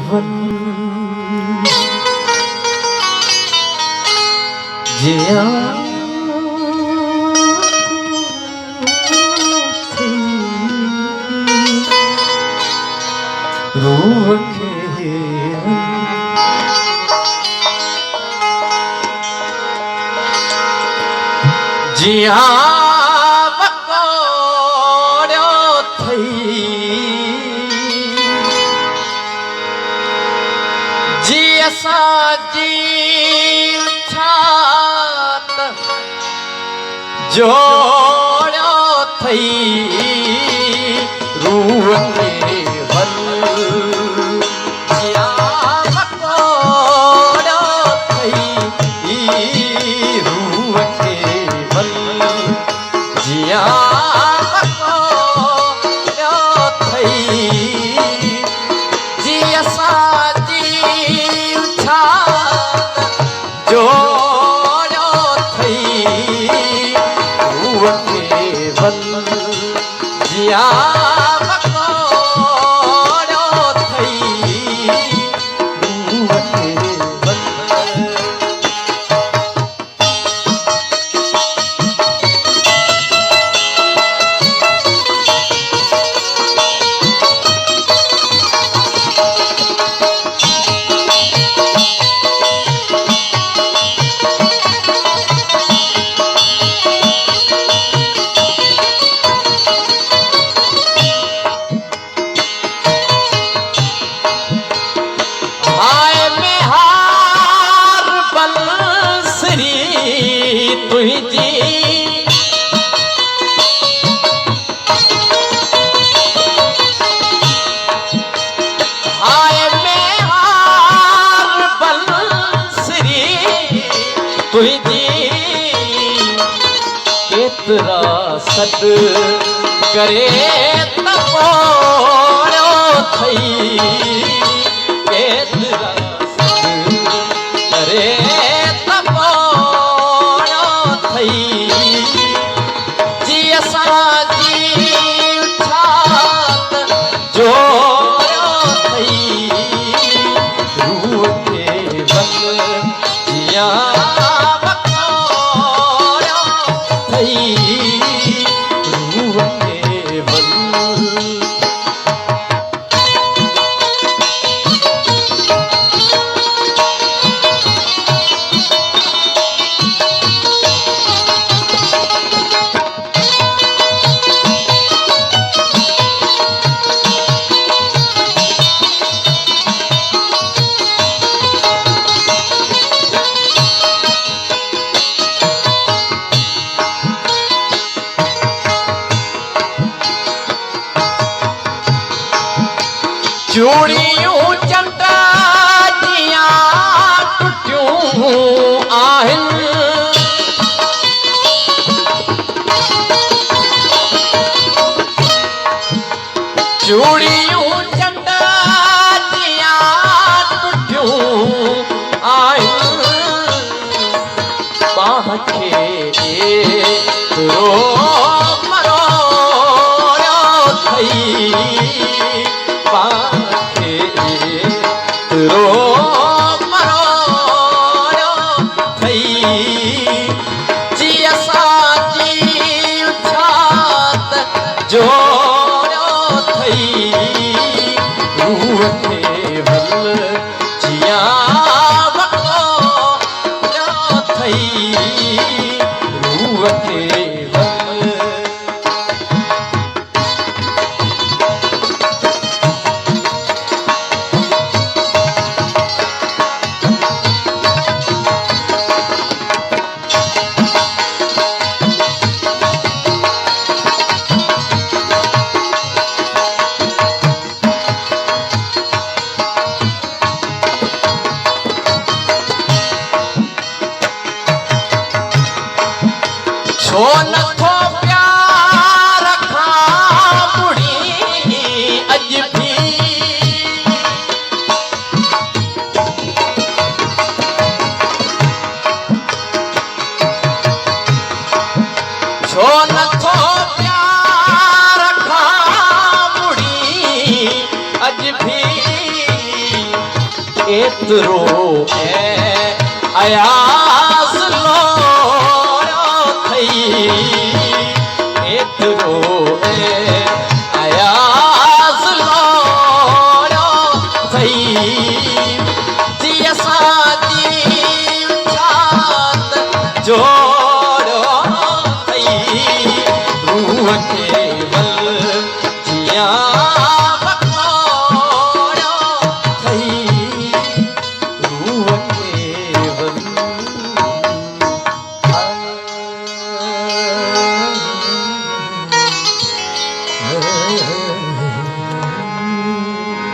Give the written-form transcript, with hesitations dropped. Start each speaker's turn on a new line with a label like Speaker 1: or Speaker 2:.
Speaker 1: one જ્યાં રૂવખે જ્યાં બકોડ્યો થઈ જીસા જીવ છાત જોડ્યો થઈ રૂવખે सद करे तपोड़ो थई केतरा सद करे तपोड़ो थई जी असां जीव छात जोड़ो थई रूह खे बंद जिया चूड़ियूं चंदा जियां टुटियूं आहिनि चूड़ियूं चंदा जियां टुटियूं आहिनि बाह खे रो मरोड़ियो थई रो मरोड़ियो थई जी असां जीव छात जोड़ियो थई रूह खे भल जिया वकोड़ियो थई रूह खे एतिरो अयास लोड़ो थई एतिरो